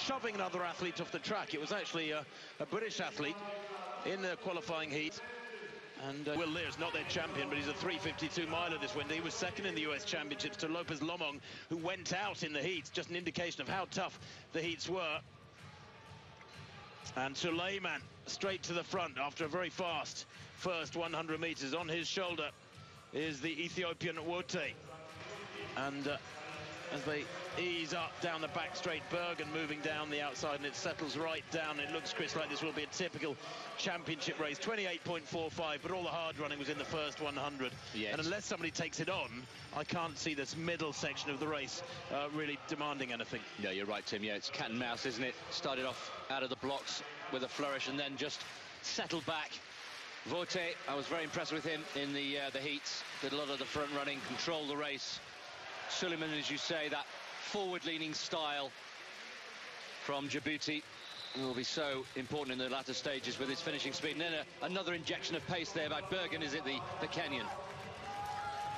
shoving another athlete off the track. It was actually a British athlete in the qualifying heat. And Will Lear's not their champion, but he's a 352 miler this winter. He was second in the US Championships to Lopez Lomong, who went out in the heats. Just an indication of how tough the heats were. And Suleiman straight to the front after a very fast first 100 meters. On his shoulder is the Ethiopian Wote. And as they ease up down the back straight, Bergen moving down the outside, and it settles right down. It looks, Chris, like this will be a typical championship race. 28.45, but all the hard running was in the first 100. Yes. And unless somebody takes it on, I can't see this middle section of the race really demanding anything. No, you're right, Tim. Yeah, it's cat and mouse, isn't it? Started off out of the blocks with a flourish and then just settled back. Wote, I was very impressed with him in the heats. Did a lot of the front running, controlled the race. Suleiman, as you say, that forward-leaning style from Djibouti will be so important in the latter stages with his finishing speed. And then another injection of pace there by Bergen, is it the Kenyan?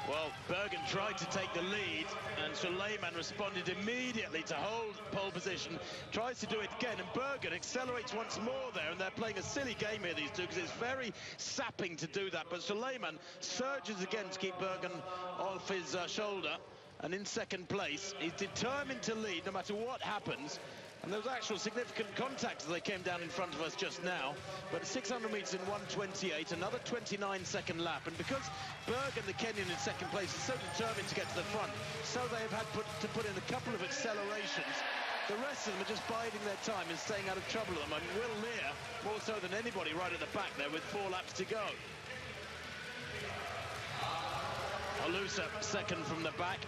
Well, Bergen tried to take the lead, and Suleiman responded immediately to hold pole position. Tries to do it again, and Bergen accelerates once more there, and they're playing a silly game here, these two, because it's very sapping to do that. But Suleiman surges again to keep Bergen off his shoulder. And in second place, he's determined to lead no matter what happens. And there was actual significant contact as they came down in front of us just now. But 600 metres in 1:28, another 29-second lap. And because Bergen, the Kenyan, in second place, is so determined to get to the front, so they have had to put in a couple of accelerations. The rest of them are just biding their time and staying out of trouble at the moment. Will Lear, more so than anybody, right at the back there with 4 laps to go. Alusa second from the back.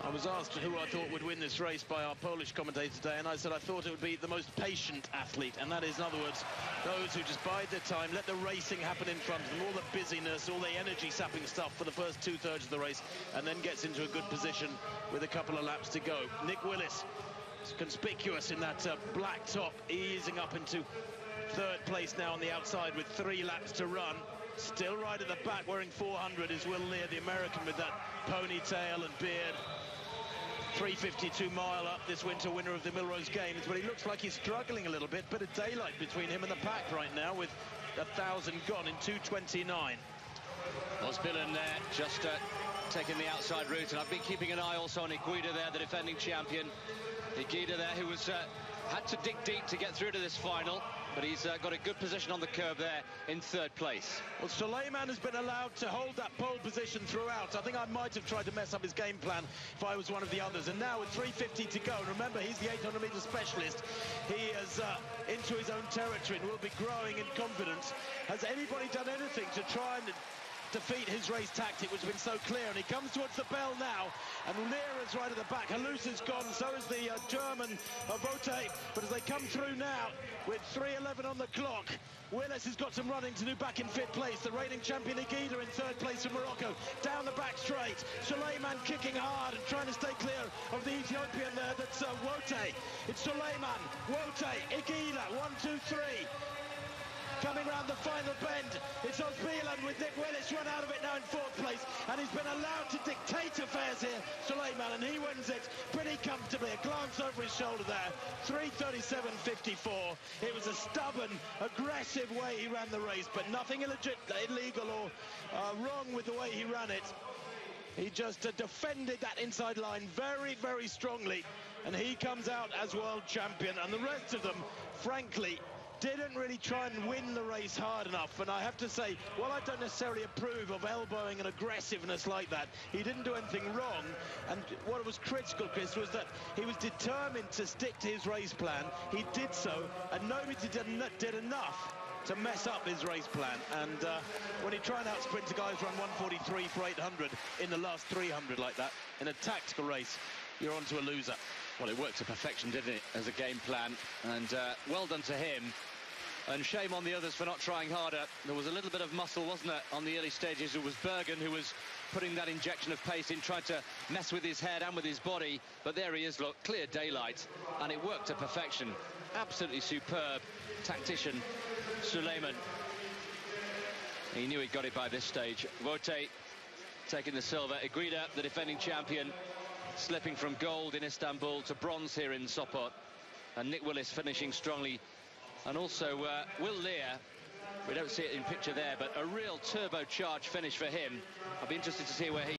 I was asked who I thought would win this race by our Polish commentator today, and I said I thought it would be the most patient athlete, and that is, in other words, those who just bide their time, let the racing happen in front of them, all the busyness, all the energy-sapping stuff for the first 2/3 of the race, and then gets into a good position with a couple of laps to go. Nick Willis is conspicuous in that black top, easing up into third place now on the outside with 3 laps to run. Still right at the back, wearing 400, is Will Lear, the American, with that ponytail and beard. 352 miler this winter, winner of the Millrose Games, but he looks like he's struggling a little bit. Bit of daylight between him and the pack right now, with 1,000 gone in 2:29. Osbillen there, just taking the outside route, and I've been keeping an eye also on Iguida there, the defending champion. Iguida there, who was had to dig deep to get through to this final, but he's got a good position on the curb there in third place. Well, Suleiman has been allowed to hold that pole position throughout. I think I might have tried to mess up his game plan if I was one of the others. And now with 3:50 to go, and remember, he's the 800-metre specialist. He is into his own territory and will be growing in confidence. Has anybody done anything to try and defeat his race tactic, which has been so clear? And he comes towards the bell now, and Lear is right at the back. Halusa's gone, so is the German Wote. But as they come through now with 3:11 on the clock, Willis has got some running to do back in 5th place. The reigning champion Iguida in 3rd place from Morocco. Down the back straight, Suleiman kicking hard and trying to stay clear of the Ethiopian there. That's Wote. It's Suleiman, Wote, Iguida, 1, 2, 3. Coming round the final bend, it's Osbillen with Nick Willis run out of it now in 4th place, and he's been allowed to dictate affairs here, Suleiman, and he wins it pretty comfortably. A glance over his shoulder there, 3:37.54. It was a stubborn, aggressive way he ran the race, but nothing illegal or wrong with the way he ran it. He just defended that inside line very, very strongly, and he comes out as world champion, and the rest of them, frankly, didn't really try and win the race hard enough. And I have to say, while I don't necessarily approve of elbowing and aggressiveness like that, he didn't do anything wrong. And what was critical, Chris, was that he was determined to stick to his race plan. He did so, and nobody did enough to mess up his race plan. And when you try and out-sprint a guy's run 1:43 for 800 in the last 300 like that, in a tactical race, you're on to a loser. Well, it worked to perfection, didn't it, as a game plan? And well done to him. And shame on the others for not trying harder. There was a little bit of muscle, wasn't there, on the early stages. It was Bergen who was putting that injection of pace in, tried to mess with his head and with his body. But there he is, look, clear daylight. And it worked to perfection. Absolutely superb tactician, Suleiman. He knew he got it by this stage. Wote taking the silver. Iguida, the defending champion, slipping from gold in Istanbul to bronze here in Sopot. And Nick Willis finishing strongly. And also Will Lear, we don't see it in picture there, but a real turbocharged finish for him. I'll be interested to see where he